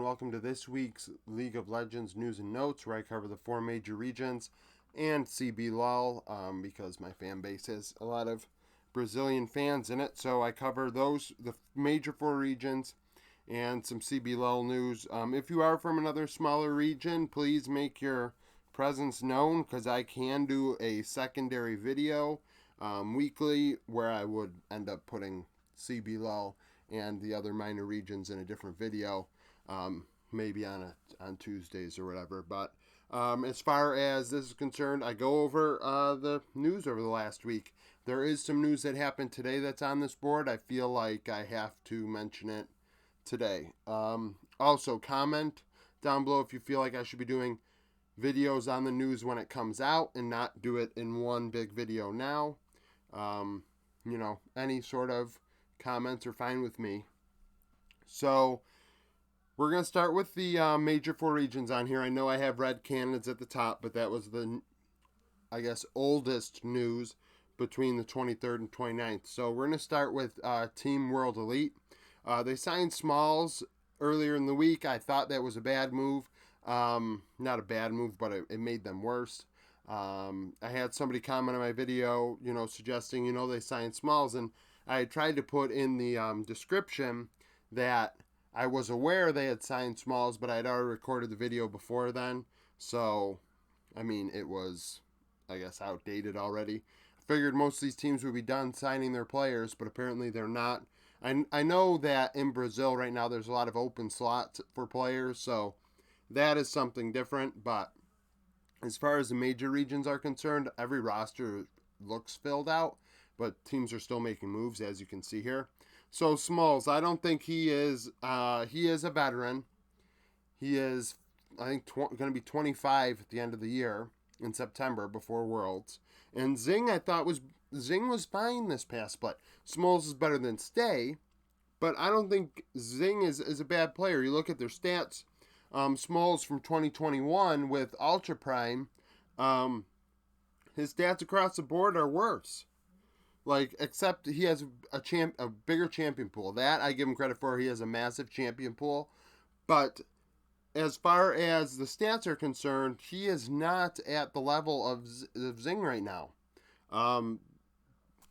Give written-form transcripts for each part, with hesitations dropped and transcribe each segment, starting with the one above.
welcome to this week's League of Legends News and Notes, where I cover the 4 major regions and CBLOL, because my fan base has a lot of Brazilian fans in it. So I cover the major 4 regions and some CBLOL news. If you are from another smaller region, please make your presence known, because I can do a secondary video weekly where I would end up putting CBLOL and the other minor regions in a different video, maybe on Tuesdays or whatever. But as far as this is concerned, I go over the news over the last week. There is some news that happened today that's on this board. I feel like I have to mention it today. Also, comment down below if you feel like I should be doing videos on the news when it comes out and not do it in one big video now. Any sort of comments are fine with me. So we're going to start with the major 4 regions on here. I know I have red candidates at the top, but that was the, oldest news between the 23rd and 29th. So we're going to start with Team World Elite. They signed Smlz earlier in the week. I thought that was a bad move. Not a bad move, but it made them worse. I had somebody comment on my video, suggesting, they signed Smlz, and I tried to put in the description that I was aware they had signed Smlz, but I had already recorded the video before then. So, it was, outdated already. I figured most of these teams would be done signing their players, but apparently they're not. I know that in Brazil right now there's a lot of open slots for players, so that is something different. But as far as the major regions are concerned, every roster looks filled out, but teams are still making moves, as you can see here. So Smlz, I don't think he is a veteran. He is, I think, going to be 25 at the end of the year in September before Worlds. And Zing, I thought Zing was fine this past split. Smlz is better than Stay, but I don't think Zing is a bad player. You look at their stats. Smlz from 2021 with Ultra Prime, his stats across the board are worse. Except he has a bigger champion pool. That I give him credit for. He has a massive champion pool. But as far as the stats are concerned, he is not at the level of Zing right now.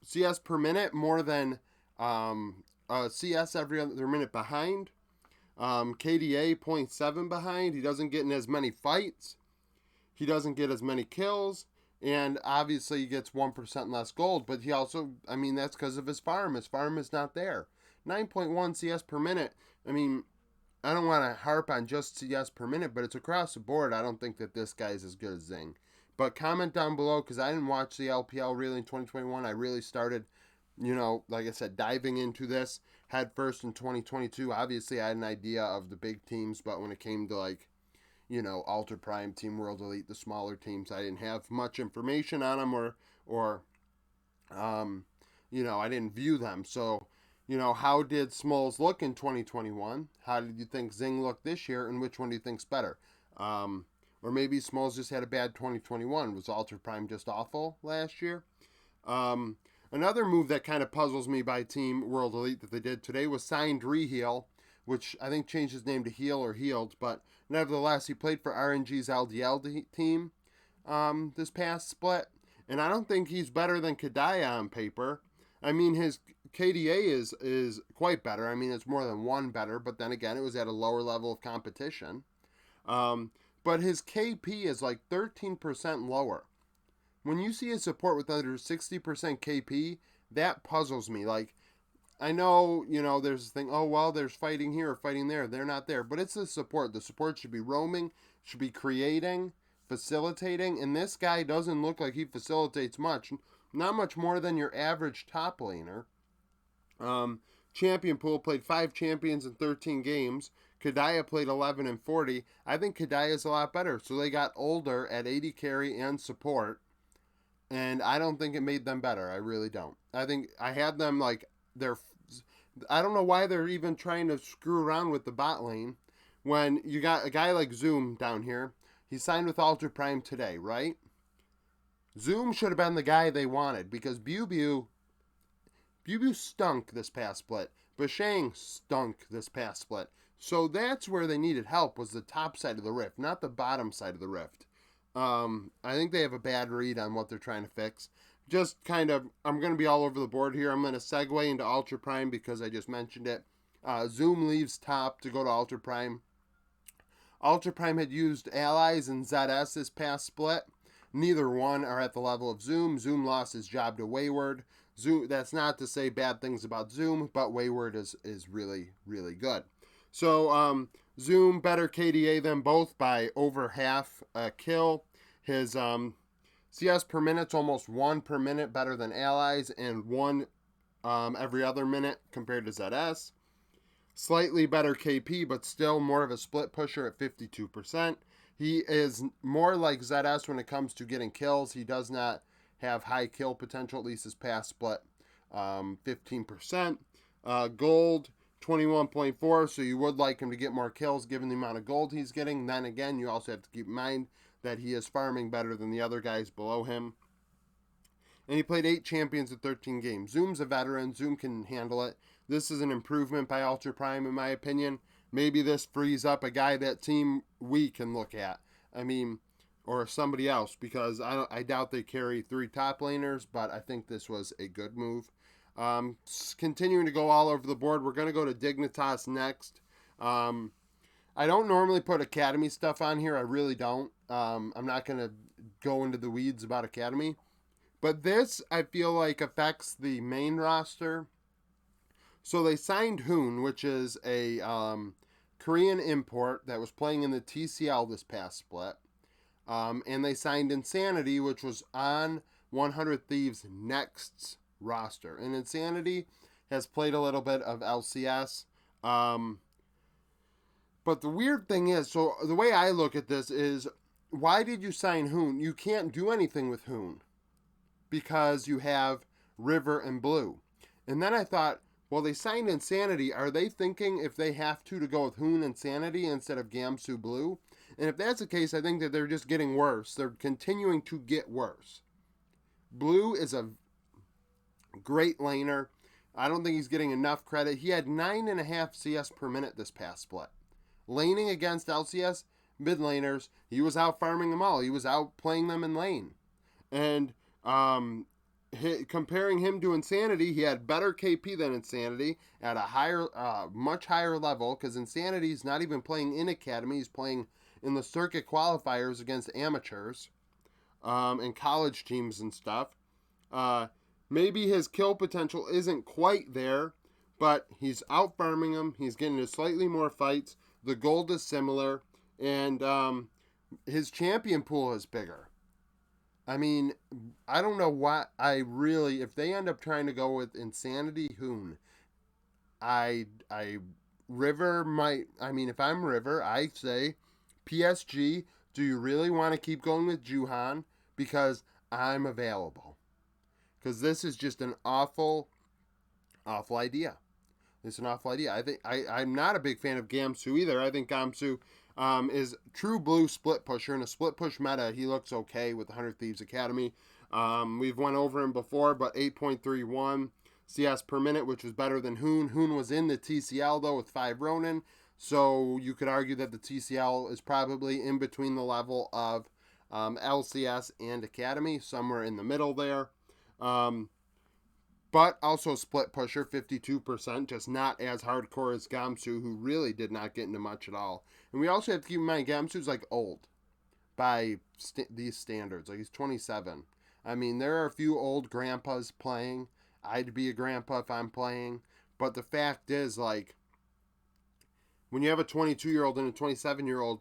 CS per minute more than CS every other minute behind. KDA 0.7 behind. He doesn't get in as many fights. He doesn't get as many kills. And obviously he gets 1% less gold, but he also, that's because of his farm. His farm is not there. 9.1 CS per minute. I don't want to harp on just CS per minute, but it's across the board. I don't think that this guy is as good as Zing. But comment down below, because I didn't watch the LPL really in 2021. I really started, like I said, diving into this head first in 2022. Obviously, I had an idea of the big teams, but when it came to Ultra Prime, Team World Elite, the smaller teams, I didn't have much information on them or I didn't view them. So, how did Smlz look in 2021? How did you think Zing looked this year? And which one do you think's better? Or maybe Smlz just had a bad 2021. Was Ultra Prime just awful last year? Another move that kind of puzzles me by Team World Elite that they did today was signed Reheal, which I think changed his name to Heal or Healed, but nevertheless, he played for RNG's LDL team this past split, and I don't think he's better than Kadaya on paper. His KDA is quite better. It's more than 1 better, but then again, it was at a lower level of competition. But his KP is 13% lower. When you see a support with under 60% KP, that puzzles me. I know, there's this thing, there's fighting here or fighting there. They're not there. But it's the support. The support should be roaming, should be creating, facilitating. And this guy doesn't look like he facilitates much. Not much more than your average top laner. Champion pool played 5 champions in 13 games. Kadaya played 11 and 40. I think Kadaya is a lot better. So they got older at 80 carry and support. And I don't think it made them better. I really don't. I think I had them I don't know why they're even trying to screw around with the bot lane when you got a guy like Zoom down here. He signed with Ultra Prime today, right? Zoom should have been the guy they wanted, because Bew stunk this past split. Bashang stunk this past split. So that's where they needed help, was the top side of the rift, not the bottom side of the rift. I think they have a bad read on what they're trying to fix. Just kind of, I'm going to be all over the board here. I'm going to segue into Ultra Prime because I just mentioned it. Zoom leaves top to go to Ultra Prime. Ultra Prime had used Allies and ZS this past split. Neither one are at the level of Zoom. Zoom lost his job to Wayward. Zoom, that's not to say bad things about Zoom, but Wayward is really, really good. So Zoom better KDA them both by over half a kill. His CS per minute's almost 1 per minute better than Allies, and 1 every other minute compared to ZS. Slightly better KP, but still more of a split pusher at 52%. He is more like ZS when it comes to getting kills. He does not have high kill potential, at least his past split, 15%. Gold, 21.4, so you would like him to get more kills given the amount of gold he's getting. Then again, you also have to keep in mind that he is farming better than the other guys below him. And he played 8 champions in 13 games. Zoom's a veteran. Zoom can handle it. This is an improvement by Ultra Prime, in my opinion. Maybe this frees up a guy that Team We can look at. I mean, or somebody else, because I doubt they carry 3 top laners, but I think this was a good move. Continuing to go all over the board, we're going to go to Dignitas next. I don't normally put Academy stuff on here. I really don't. I'm not going to go into the weeds about Academy. But this, I feel like, affects the main roster. So they signed Hoon, which is a Korean import that was playing in the TCL this past split. And they signed Insanity, which was on 100 Thieves' next roster. And Insanity has played a little bit of LCS. But the weird thing is, so the way I look at this is, why did you sign Hoon? You can't do anything with Hoon, because you have River and Blue. And then I thought, well, they signed Insanity. Are they thinking if they have to go with Hoon Insanity instead of Gamsu Blue? And if that's the case, I think that they're just getting worse. They're continuing to get worse. Blue is a great laner. I don't think he's getting enough credit. He had 9.5 CS per minute this past split. Laning against LCS mid laners, he was out farming them all. He was out playing them in lane. And comparing him to Insanity, he had better KP than Insanity at a higher, much higher level, because Insanity is not even playing in Academy. He's playing in the circuit qualifiers against amateurs and college teams and stuff. Maybe his kill potential isn't quite there, but he's out farming them. He's getting into slightly more fights. The gold is similar, and his champion pool is bigger. I mean, I don't know what if they end up trying to go with Insanity Hoon, River might, if I'm River, I say, PSG, do you really want to keep going with Juhan? Because I'm available. Because this is just an awful idea. It's an awful idea. I'm not a big fan of Gamsu either. I think Gamsu is true blue split pusher. In a split push meta, he looks okay with the 100 Thieves Academy. We've went over him before, but 8.31 CS per minute, which was better than Hoon. Hoon was in the TCL, though, with 5 Ronin. So you could argue that the TCL is probably in between the level of LCS and Academy, somewhere in the middle there. But also split pusher, 52%, just not as hardcore as Gamsu, who really did not get into much at all. And we also have to keep in mind, Gamsu's like old by these standards. Like, he's 27. I mean, there are a few old grandpas playing. I'd be a grandpa if I'm playing. But the fact is, like, when you have a 22-year-old and a 27-year-old,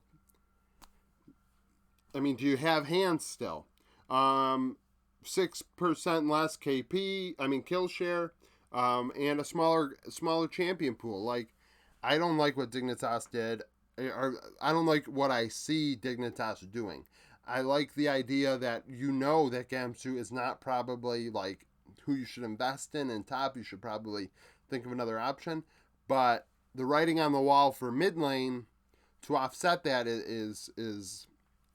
I mean, do you have hands still? 6% less kill share, and a smaller champion pool. Like, I don't like what Dignitas did, or I don't like what I see Dignitas doing. I like the idea that that Gamsu is not probably like who you should invest in top. You should probably think of another option. But the writing on the wall for mid lane to offset that is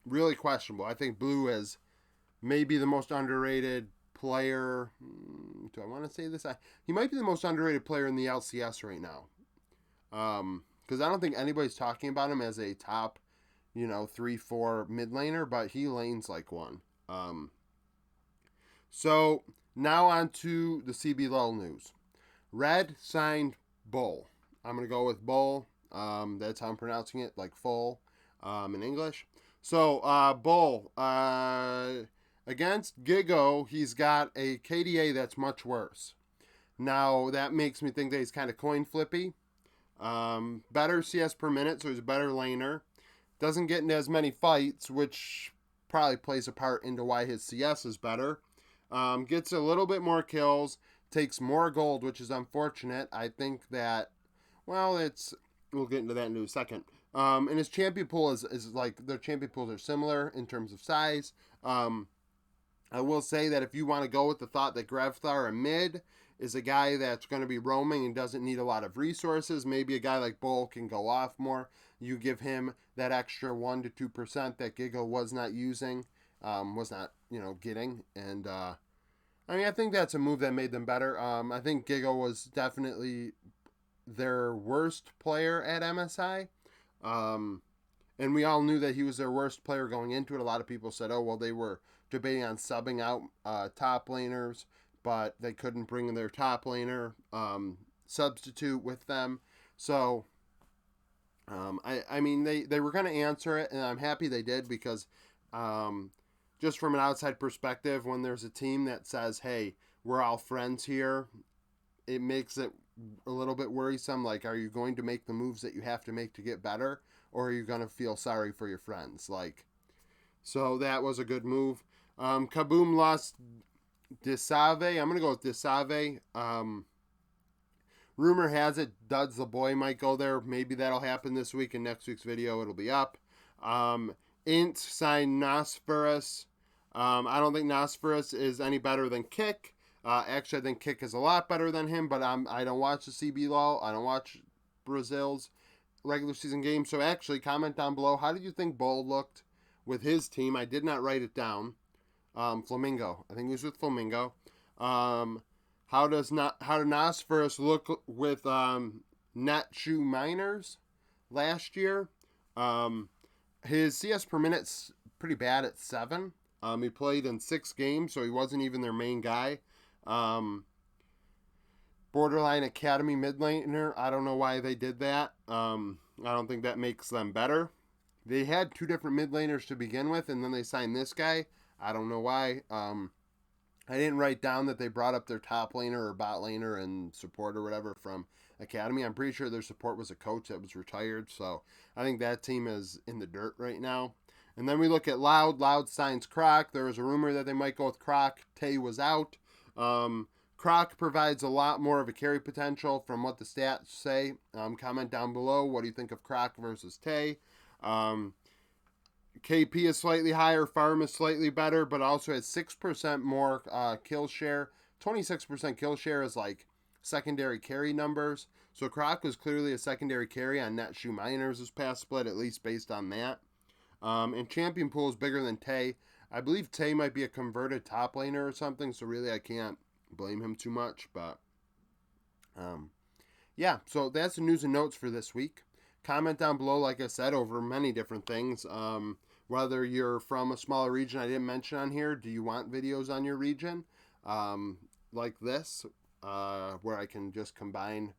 really questionable. I think Blue is maybe the most underrated player. Do I want to say this? He might be the most underrated player in the LCS right now. because I don't think anybody's talking about him as a top, 3-4 mid laner, but he lanes like one. So now on to the CBLOL news. Red signed Boal. I'm going to go with Boal. That's how I'm pronouncing it, like full in English. So, Boal, against Gigo, he's got a KDA that's much worse. Now, that makes me think that he's kind of coin flippy. Better CS per minute, so he's a better laner. Doesn't get into as many fights, which probably plays a part into why his CS is better. Gets a little bit more kills, takes more gold, which is unfortunate. I think that, well, we'll get into that in a second. And his champion pool is like, their champion pools are similar in terms of size. I will say that if you want to go with the thought that Grevthar, a mid, is a guy that's going to be roaming and doesn't need a lot of resources, maybe a guy like Boal can go off more. You give him that extra 1% to 2% that Giga was not using, was not, getting. And, I think that's a move that made them better. I think Giga was definitely their worst player at MSI. And we all knew that he was their worst player going into it. A lot of people said, oh, well, they were debating on subbing out top laners, but they couldn't bring their top laner substitute with them. So, they were going to answer it, and I'm happy they did because just from an outside perspective, when there's a team that says, hey, we're all friends here, it makes it a little bit worrisome. Like, are you going to make the moves that you have to make to get better, or are you going to feel sorry for your friends? So that was a good move. Kaboom lost Desave. I'm going to go with Desave. Rumor has it Duds the Boy might go there. Maybe that'll happen this week. In next week's video, it'll be up. Int signed Nosferus. I don't think Nosferus is any better than Kick. Actually, I think Kick is a lot better than him, but I don't watch the CBLOL. I don't watch Brazil's regular season game. So actually, comment down below. How did you think Boal looked with his team? I did not write it down. Flamingo. I think he was with Flamingo. How did Nosferus look with Natshu Miners last year? His CS per minute's pretty bad at 7. He played in 6 games, so he wasn't even their main guy. Borderline Academy mid laner. I don't know why they did that. I don't think that makes them better. They had 2 different mid laners to begin with, and then they signed this guy. I don't know why. I didn't write down that they brought up their top laner or bot laner and support or whatever from Academy. I'm pretty sure their support was a coach that was retired, so I think that team is in the dirt right now. And then we look at Loud. Loud signs Croc. There was a rumor that they might go with Croc. Tay was out. Croc provides a lot more of a carry potential from what the stats say. Comment down below. What do you think of Croc versus Tay? KP is slightly higher. Farm is slightly better, but also has 6% more kill share. 26% kill share is like secondary carry numbers. So Croc was clearly a secondary carry on Natshu Miners this past split, at least based on that. And champion pool is bigger than Tay. I believe Tay might be a converted top laner or something, so really I can't blame him too much. But yeah, so that's the news and notes for this week. Comment down below, like I said, over many different things. Whether you're from a smaller region I didn't mention on here, do you want videos on your region like this, where I can just combine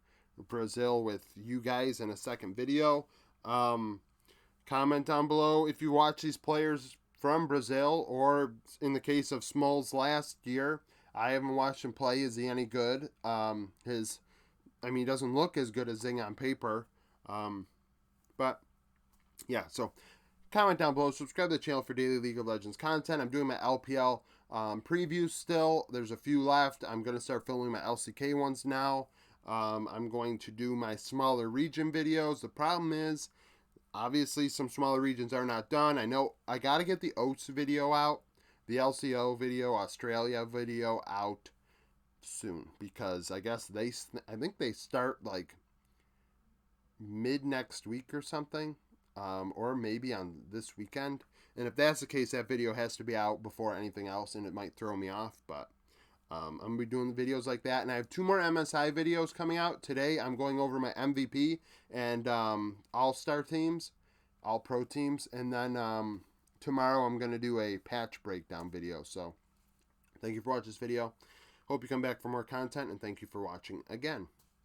Brazil with you guys in a second video? Comment down below if you watch these players from Brazil, or in the case of Smlz last year, I haven't watched him play. Is he any good? He doesn't look as good as Zing on paper. But yeah, so comment down below, subscribe to the channel for daily League of Legends content. I'm doing my LPL previews still. There's a few left. I'm going to start filming my LCK ones now. I'm going to do my smaller region videos. The problem is, obviously, some smaller regions are not done. I know I got to get the OATS video out, the LCO video, Australia video out soon, because I think they start like mid next week or something, or maybe on this weekend. And if that's the case, that video has to be out before anything else, and it might throw me off. But I'm going to be doing videos like that. And I have 2 more MSI videos coming out. Today, I'm going over my MVP and all-star teams, all-pro teams. And then tomorrow, I'm going to do a patch breakdown video. So, thank you for watching this video. Hope you come back for more content, and thank you for watching again.